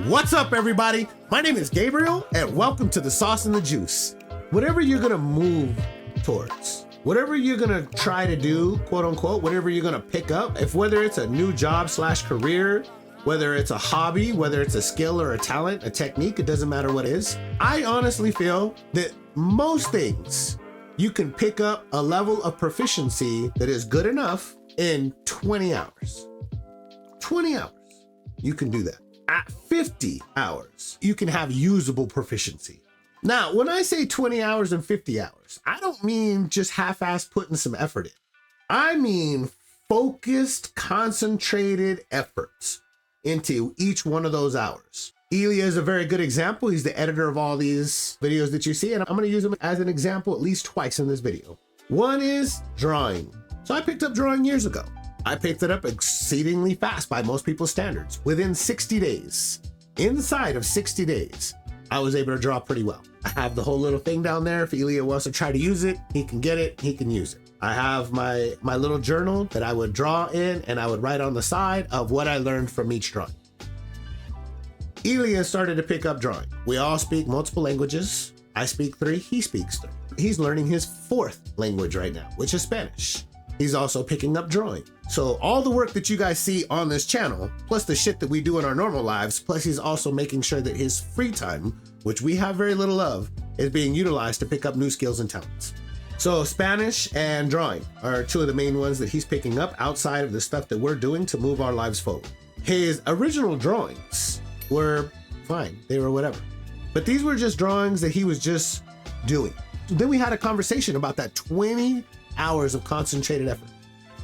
What's up, everybody? My name is Gabriel, and welcome to The Sauce and the Juice. Whatever you're gonna move towards, whatever you're gonna try to do, quote unquote, whatever you're gonna pick up, if whether it's a new job / career, whether it's a hobby, whether it's a skill or a talent, a technique, it doesn't matter what it is. I honestly feel that most things you can pick up a level of proficiency that is good enough in 20 hours. 20 hours, you can do that. At 50 hours, you can have usable proficiency. Now, when I say 20 hours and 50 hours, I don't mean just half-assed putting some effort in. I mean focused, concentrated efforts into each one of those hours. Ilya is a very good example. He's the editor of all these videos that you see, and I'm gonna use him as an example at least twice in this video. One is drawing. So I picked up drawing years ago. I picked it up exceedingly fast by most people's standards. Within 60 days, inside of 60 days, I was able to draw pretty well. I have the whole little thing down there. If Ilya wants to try to use it, he can get it, he can use it. I have my little journal that I would draw in, and I would write on the side of what I learned from each drawing. Ilya started to pick up drawing. We all speak multiple languages. I speak 3, he speaks 3. He's learning his 4th language right now, which is Spanish. He's also picking up drawing. So all the work that you guys see on this channel, plus the shit that we do in our normal lives, plus he's also making sure that his free time, which we have very little of, is being utilized to pick up new skills and talents. So Spanish and drawing are 2 of the main ones that he's picking up outside of the stuff that we're doing to move our lives forward. His original drawings were fine, they were whatever. But these were just drawings that he was just doing. Then we had a conversation about that 20 hours of concentrated effort,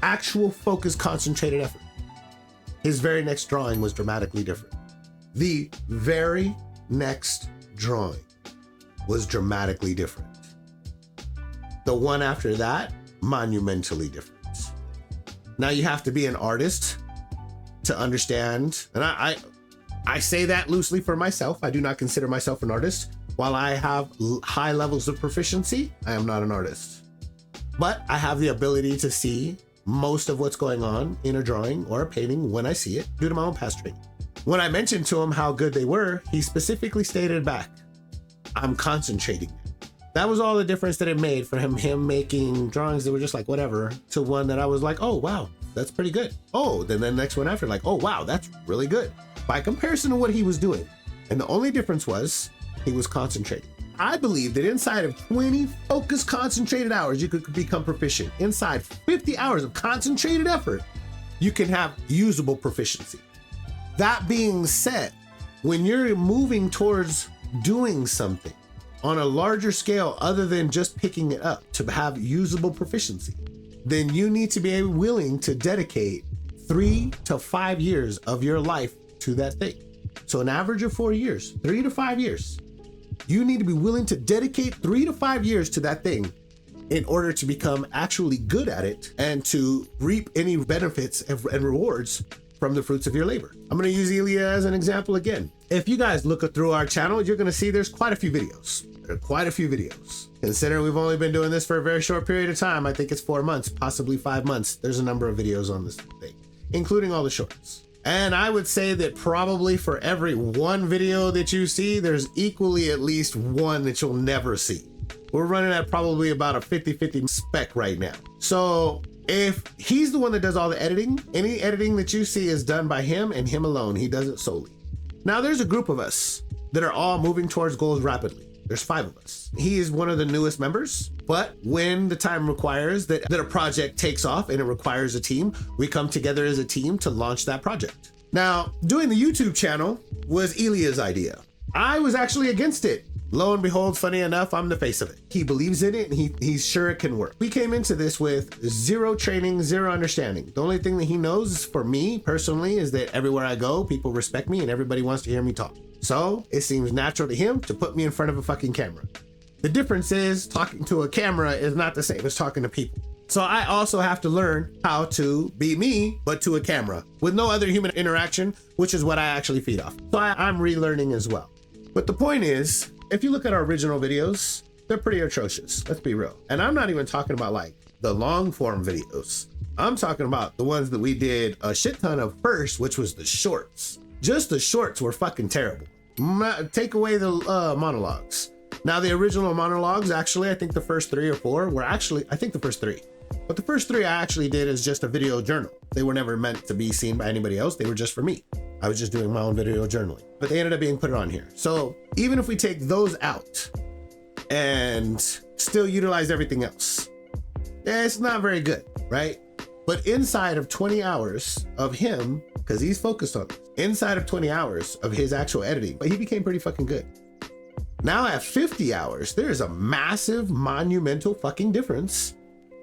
actual focused concentrated effort. His very next drawing was dramatically different. The very next drawing was dramatically different. The one after that, monumentally different. Now you have to be an artist to understand, and I say that loosely for myself. I do not consider myself an artist. While I have high levels of proficiency, I am not an artist. But I have the ability to see most of what's going on in a drawing or a painting when I see it due to my own past training. When I mentioned to him how good they were, he specifically stated back, I'm concentrating. That was all the difference that it made for him making drawings that were just like whatever, to one that I was like, oh, wow, that's pretty good. Oh, then the next one after, like, oh, wow, that's really good. By comparison to what he was doing. And the only difference was he was concentrating. I believe that inside of 20 focused, concentrated hours, you could become proficient. Inside 50 hours of concentrated effort, you can have usable proficiency. That being said, when you're moving towards doing something on a larger scale other than just picking it up to have usable proficiency, then you need to be willing to dedicate 3 to 5 years of your life to that thing. So an average of 4 years, 3 to 5 years. You need to be willing to dedicate 3 to 5 years to that thing in order to become actually good at it and to reap any benefits and rewards from the fruits of your labor. I'm going to use Ilya as an example again. If you guys look through our channel, you're going to see there's quite a few videos. There are quite a few videos. Considering we've only been doing this for a very short period of time, I think it's 4 months, possibly 5 months. There's a number of videos on this thing, including all the shorts. And I would say that probably for every one video that you see, there's equally at least one that you'll never see. We're running at probably about a 50-50 spec right now. So if he's the one that does all the editing, any editing that you see is done by him and him alone. He does it solely. Now there's a group of us that are all moving towards goals rapidly. There's 5 of us. He is one of the newest members, but when the time requires that a project takes off and it requires a team, we come together as a team to launch that project. Now, doing the YouTube channel was Ilya's idea. I was actually against it. Lo and behold, funny enough, I'm the face of it. He believes in it and he's sure it can work. We came into this with 0 training, 0 understanding. The only thing that he knows for me personally is that everywhere I go, people respect me and everybody wants to hear me talk. So it seems natural to him to put me in front of a fucking camera. The difference is talking to a camera is not the same as talking to people. So I also have to learn how to be me, but to a camera with no other human interaction, which is what I actually feed off. So I'm relearning as well. But the point is, if you look at our original videos, they're pretty atrocious. Let's be real. And I'm not even talking about like the long form videos. I'm talking about the ones that we did a shit ton of first, which was the shorts. Just the shorts were fucking terrible. Take away the monologues. Now the original monologues, actually, I think the first 3 or 4 were actually, I think the first 3. But the first 3 I actually did as just a video journal. They were never meant to be seen by anybody else. They were just for me. I was just doing my own video journaling. But they ended up being put on here. So even if we take those out and still utilize everything else, it's not very good, right? But inside of 20 hours of him, because he's focused on this, inside of 20 hours of his actual editing, he became pretty fucking good. Now at 50 hours, there is a massive, monumental fucking difference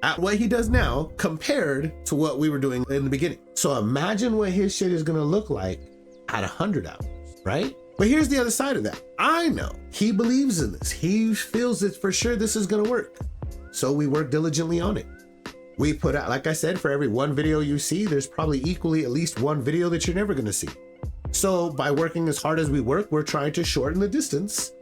at what he does now compared to what we were doing in the beginning. So imagine what his shit is gonna look like at 100 hours, right? But here's the other side of that. I know he believes in this. He feels that for sure this is gonna work. So we work diligently on it. We put out, like I said, for every one video you see, there's probably equally at least one video that you're never gonna see. So by working as hard as we work, we're trying to shorten the distance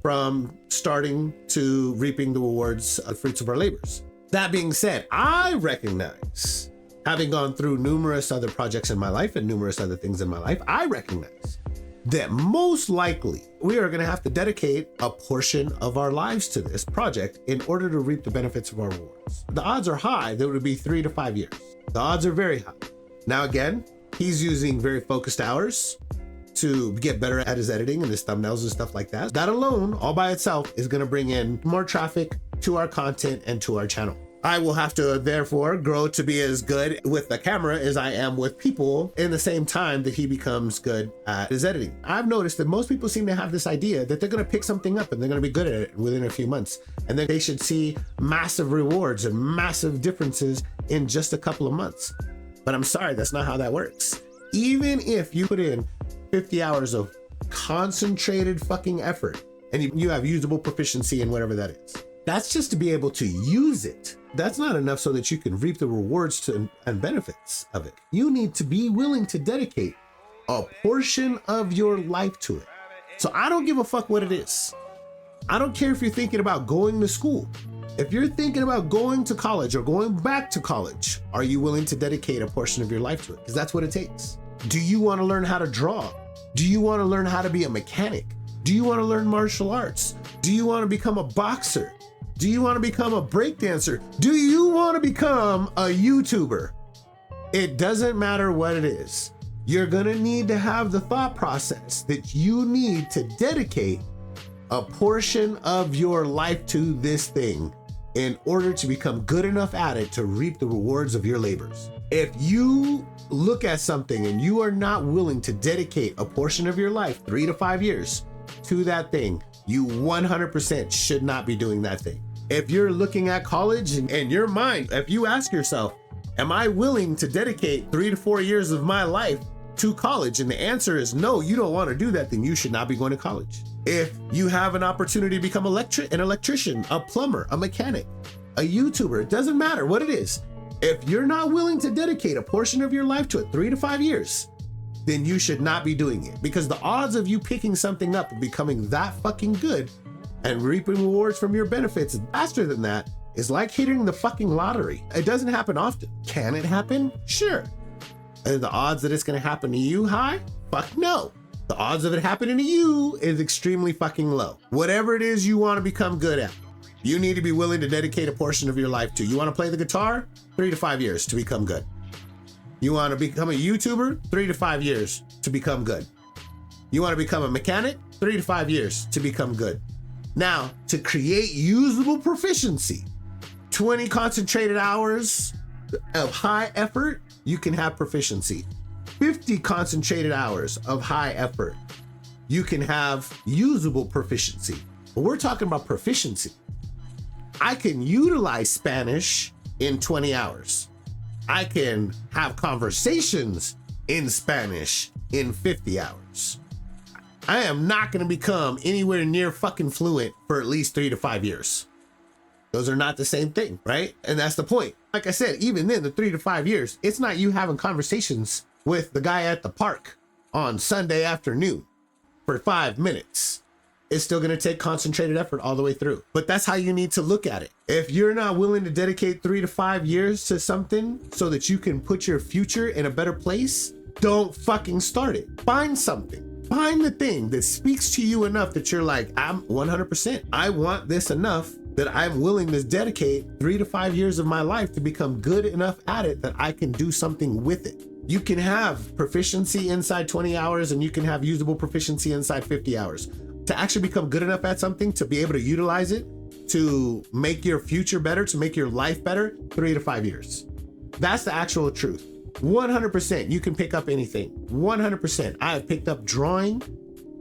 from starting to reaping the rewards of fruits of our labors. That being said, I recognize, having gone through numerous other projects in my life and numerous other things in my life, I recognize that most likely we are going to have to dedicate a portion of our lives to this project in order to reap the benefits of our rewards. The odds are high that it would be 3 to 5 years. The odds are very high. Now, again, he's using very focused hours to get better at his editing and his thumbnails and stuff like that. That alone, all by itself, is going to bring in more traffic to our content and to our channel. I will have to therefore grow to be as good with the camera as I am with people in the same time that he becomes good at his editing. I've noticed that most people seem to have this idea that they're going to pick something up and they're going to be good at it within a few months. And then they should see massive rewards and massive differences in just a couple of months. But I'm sorry, that's not how that works. Even if you put in 50 hours of concentrated fucking effort and you have usable proficiency in whatever that is, that's just to be able to use it. That's not enough so that you can reap the rewards and benefits of it. You need to be willing to dedicate a portion of your life to it. So I don't give a fuck what it is. I don't care if you're thinking about going to school. If you're thinking about going to college or going back to college, are you willing to dedicate a portion of your life to it? Because that's what it takes. Do you want to learn how to draw? Do you want to learn how to be a mechanic? Do you want to learn martial arts? Do you want to become a boxer? Do you want to become a breakdancer? Do you want to become a YouTuber? It doesn't matter what it is. You're going to need to have the thought process that you need to dedicate a portion of your life to this thing in order to become good enough at it to reap the rewards of your labors. If you look at something and you are not willing to dedicate a portion of your life, 3 to 5 years, to that thing, you 100% should not be doing that thing. If you're looking at college and in your mind, if you ask yourself, am I willing to dedicate 3 to 4 years of my life to college? And the answer is no, you don't want to do that, then you should not be going to college. If you have an opportunity to become an electrician, a plumber, a mechanic, a YouTuber, it doesn't matter what it is. If you're not willing to dedicate a portion of your life to it, 3 to 5 years, then you should not be doing it, because the odds of you picking something up and becoming that fucking good and reaping rewards from your benefits faster than that is like hitting the fucking lottery. It doesn't happen often. Can it happen? Sure. Are the odds that it's gonna happen to you high? Fuck no. The odds of it happening to you is extremely fucking low. Whatever it is you wanna become good at, you need to be willing to dedicate a portion of your life to. You wanna play the guitar? 3 to 5 years to become good. You wanna become a YouTuber? 3 to 5 years to become good. You wanna become a mechanic? 3 to 5 years to become good. Now, to create usable proficiency, 20 concentrated hours of high effort, you can have proficiency. 50 concentrated hours of high effort, you can have usable proficiency. But we're talking about proficiency. I can utilize Spanish in 20 hours. I can have conversations in Spanish in 50 hours. I am not going to become anywhere near fucking fluent for at least 3 to 5 years. Those are not the same thing, right? And that's the point. Like I said, even then, the 3 to 5 years, it's not you having conversations with the guy at the park on Sunday afternoon for 5 minutes. It's still going to take concentrated effort all the way through. But that's how you need to look at it. If you're not willing to dedicate 3 to 5 years to something so that you can put your future in a better place, don't fucking start it. Find something. Find the thing that speaks to you enough that you're like, I'm 100%. I want this enough that I'm willing to dedicate 3 to 5 years of my life to become good enough at it that I can do something with it. You can have proficiency inside 20 hours and you can have usable proficiency inside 50 hours. To actually become good enough at something, to be able to utilize it, to make your future better, to make your life better, 3 to 5 years. That's the actual truth. 100% you can pick up anything. 100%. I have picked up drawing.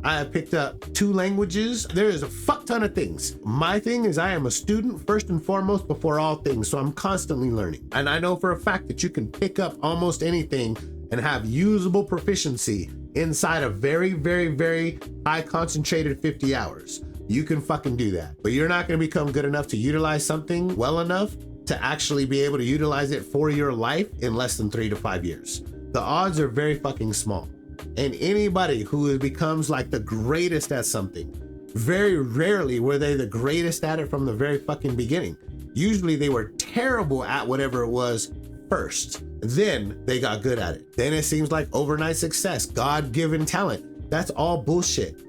I have picked up 2 languages. There is a fuck ton of things. My thing is I am a student first and foremost before all things. So I'm constantly learning. And I know for a fact that you can pick up almost anything and have usable proficiency inside a very, very, very high concentrated 50 hours. You can fucking do that. But you're not going to become good enough to utilize something well enough to actually be able to utilize it for your life in less than 3 to 5 years. The odds are very fucking small. And anybody who becomes like the greatest at something, very rarely were they the greatest at it from the very fucking beginning. Usually they were terrible at whatever it was first. Then they got good at it. Then it seems like overnight success, God-given talent. That's all bullshit.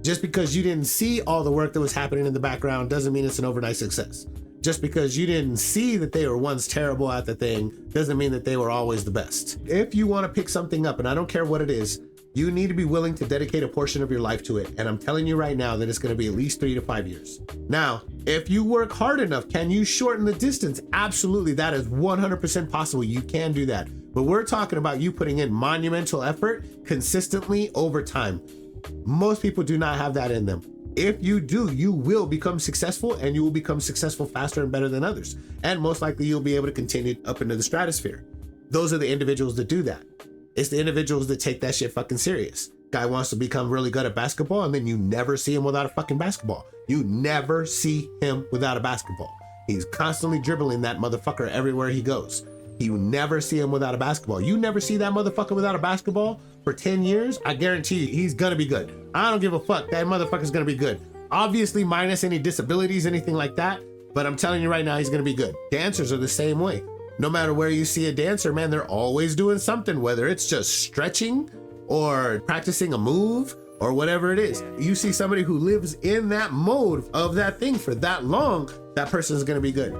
Just because you didn't see all the work that was happening in the background doesn't mean it's an overnight success. Just because you didn't see that they were once terrible at the thing doesn't mean that they were always the best. If you want to pick something up, and I don't care what it is, you need to be willing to dedicate a portion of your life to it. And I'm telling you right now that it's going to be at least 3 to 5 years. Now, if you work hard enough, can you shorten the distance? Absolutely. That is 100% possible. You can do that. But we're talking about you putting in monumental effort consistently over time. Most people do not have that in them. If you do, you will become successful, and you will become successful faster and better than others. And most likely you'll be able to continue up into the stratosphere. Those are the individuals that do that. It's the individuals that take that shit fucking serious. Guy wants to become really good at basketball, and then you never see him without a fucking basketball. You never see him without a basketball. He's constantly dribbling that motherfucker everywhere he goes. You never see him without a basketball. You never see that motherfucker without a basketball for 10 years, I guarantee you he's gonna be good. I don't give a fuck, that motherfucker's gonna be good. Obviously minus any disabilities, anything like that, but I'm telling you right now, he's gonna be good. Dancers are the same way. No matter where you see a dancer, man, they're always doing something, whether it's just stretching or practicing a move or whatever it is. You see somebody who lives in that mode of that thing for that long, that person is gonna be good.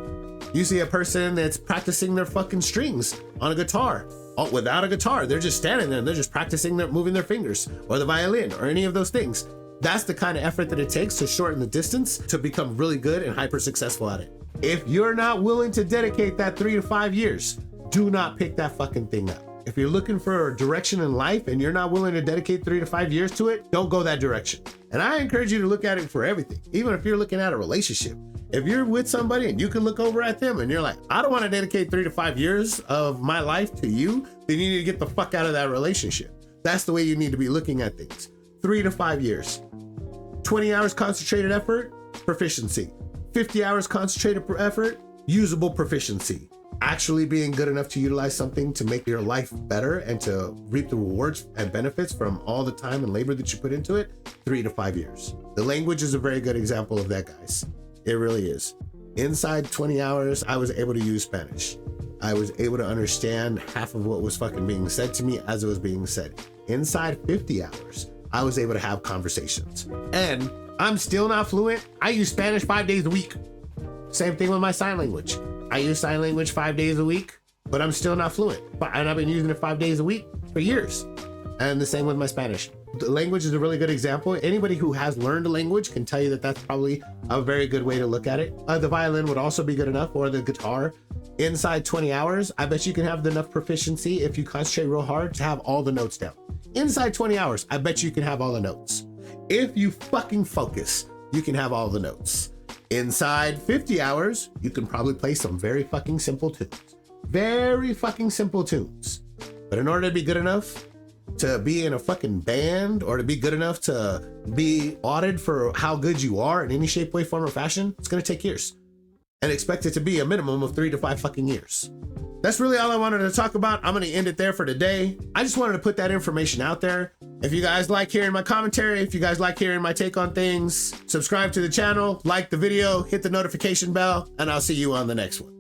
You see a person that's practicing their fucking strings on a guitar. Oh, without a guitar, they're just standing there and they're just practicing moving their fingers, or the violin, or any of those things. That's the kind of effort that it takes to shorten the distance to become really good and hyper successful at it. If you're not willing to dedicate that 3 to 5 years, do not pick that fucking thing up. If you're looking for a direction in life and you're not willing to dedicate 3 to 5 years to it, don't go that direction. And I encourage you to look at it for everything, even if you're looking at a relationship. If you're with somebody and you can look over at them and you're like, I don't want to dedicate 3 to 5 years of my life to you, then you need to get the fuck out of that relationship. That's the way you need to be looking at things. 3 to 5 years. 20 hours concentrated effort, proficiency. 50 hours concentrated effort, usable proficiency. Actually being good enough to utilize something to make your life better and to reap the rewards and benefits from all the time and labor that you put into it, 3 to 5 years. The language is a very good example of that, guys. It really is. Inside 20 hours, I was able to use Spanish. I was able to understand half of what was fucking being said to me as it was being said. Inside 50 hours, I was able to have conversations. And I'm still not fluent. I use Spanish 5 days a week. Same thing with my sign language. I use sign language 5 days a week, but I'm still not fluent. And I've been using it 5 days a week for years. And the same with my Spanish. The language is a really good example. Anybody who has learned a language can tell you that that's probably a very good way to look at it. The violin would also be good enough, or the guitar. Inside 20 hours, I bet you can have enough proficiency if you concentrate real hard to have all the notes down. Inside 20 hours, I bet you can have all the notes. If you fucking focus, you can have all the notes. Inside 50 hours, you can probably play some very fucking simple tunes. Very fucking simple tunes. But in order to be good enough to be in a fucking band, or to be good enough to be audited for how good you are in any shape, way, form, or fashion, it's gonna take years. And expect it to be a minimum of 3 to 5 fucking years. That's really all I wanted to talk about. I'm gonna end it there for today. I just wanted to put that information out there. If you guys like hearing my commentary, if you guys like hearing my take on things, subscribe to the channel, like the video, hit the notification bell, and I'll see you on the next one.